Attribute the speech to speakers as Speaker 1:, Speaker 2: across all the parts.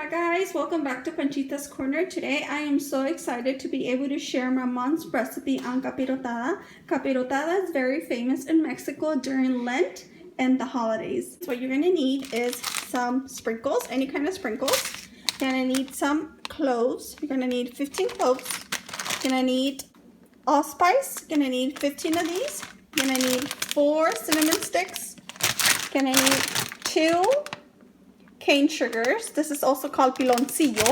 Speaker 1: Hi guys, welcome back to Panchita's Corner. Today I am so excited to be able to share my mom's recipe on capirotada. Capirotada is very famous in Mexico during Lent and the holidays. So what you're going to need is some sprinkles, any kind of sprinkles. You're going to need some cloves. You're going to need 15 cloves. You're going to need allspice. You're going to need 15 of these. You're going to need 4 cinnamon sticks. You're going to need 2 cane sugars. This is also called piloncillo.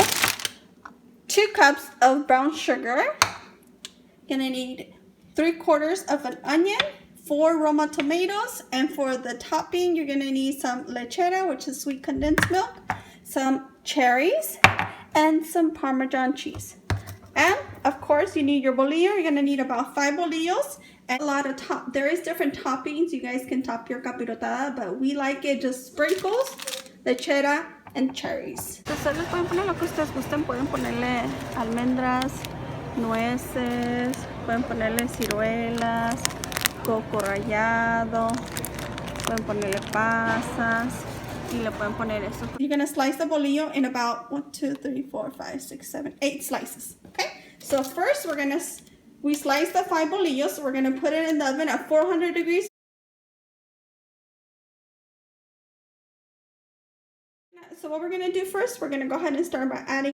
Speaker 1: 2 cups of brown sugar. You're gonna need 3/4 of an onion, 4 Roma tomatoes, and for the topping you're gonna need some lechera, which is sweet condensed milk, some cherries, and some Parmesan cheese. And of course you need your bolillo. You're gonna need about 5 bolillos and a lot of there is different toppings. You guys can top your capirotada, but we like it just sprinkles, lechera, and cherries. Ustedes pueden poner lo que ustedes gusten. Pueden ponerle almendras, nueces, pueden ponerle ciruelas, coco rallado, pueden ponerle pasas y le pueden poner eso. You're gonna slice the bolillo in about 1, 2, 3, 4, 5, 6, 7, 8 slices. Okay. So first we slice the 5 bolillos. So we're gonna put it in the oven at 400 degrees. So what we're going to do first, we're going to go ahead and start by adding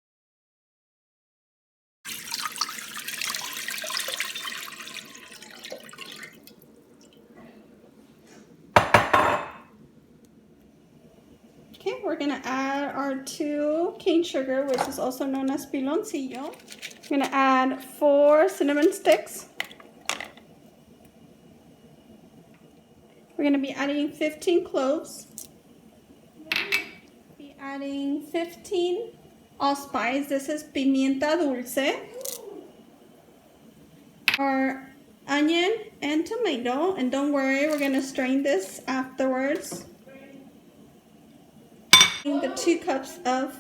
Speaker 1: we're going to add our 2 cane sugar, which is also known as piloncillo. We're going to add 4 cinnamon sticks. We're going to be adding 15 cloves. Adding 15 allspice. This is pimienta dulce. Our onion and tomato, and don't worry, we're going to strain this afterwards. And the 2 cups of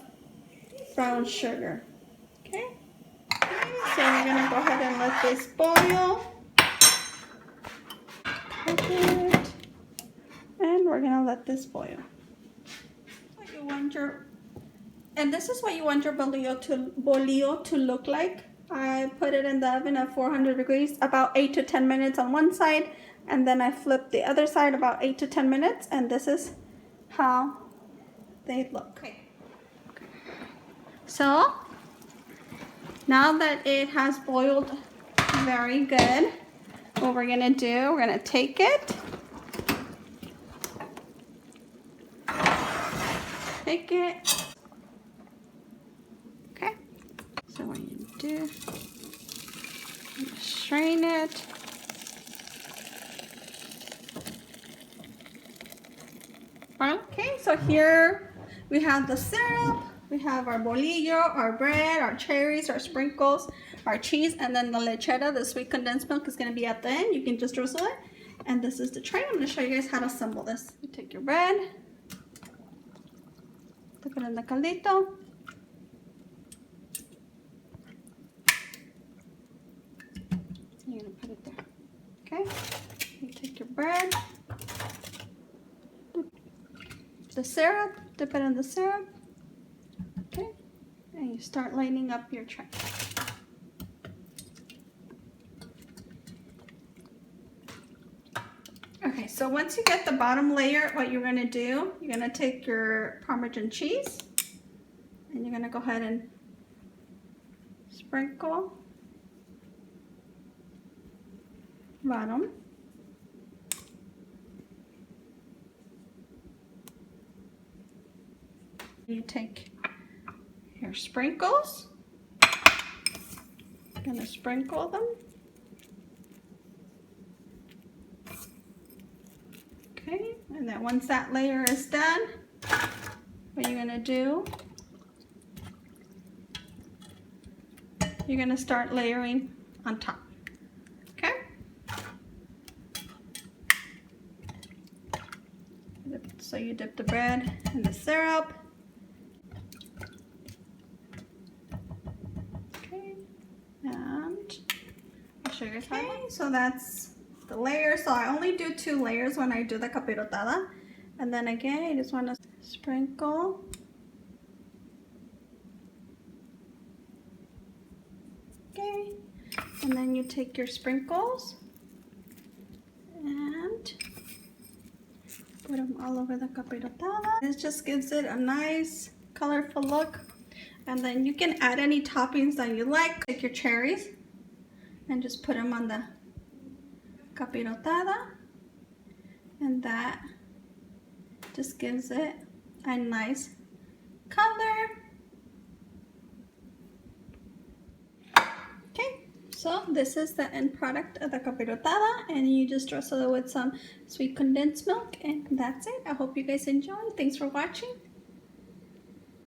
Speaker 1: brown sugar. Okay, so we're going to go ahead and let this boil. Perfect. And we're going to let this boil. And this is what you want your bolillo to look like. I put it in the oven at 400 degrees, about 8 to 10 minutes on one side, and then I flip the other side about 8 to 10 minutes, and this is how they look. Okay. So now that it has boiled very good, what we're gonna do, we're gonna take it. Okay, so what you do, strain it. Okay, so here we have the syrup, we have our bolillo, our bread, our cherries, our sprinkles, our cheese, and then the lechera, the sweet condensed milk, is going to be at the end. You can just drizzle it. And this is the tray. I'm going to show you guys how to assemble this. You take your bread, put it in the caldito. You're going to put it there. Okay. You take your bread, the syrup, dip it in the syrup. Okay. And you start lining up your tray. Okay, so once you get the bottom layer, what you're going to do, you're going to take your Parmesan cheese and you're going to go ahead and sprinkle bottom. You take your sprinkles, you're going to sprinkle them. Okay, and then once that layer is done, what you're going to do, you're going to start layering on top. Okay? So you dip the bread in the syrup. Okay, and I'll show you guys how. Okay, so that's the layer. So I only do 2 layers when I do the capirotada, and then again I just want to sprinkle Okay, and then you take your sprinkles and put them all over the capirotada. This just gives it a nice colorful look. And then you can add any toppings that you like. Take your cherries and just put them on the capirotada. And that just gives it a nice color. Okay, so this is the end product of the capirotada, and you just drizzle it with some sweet condensed milk, and that's it. I hope you guys enjoy. Thanks for watching.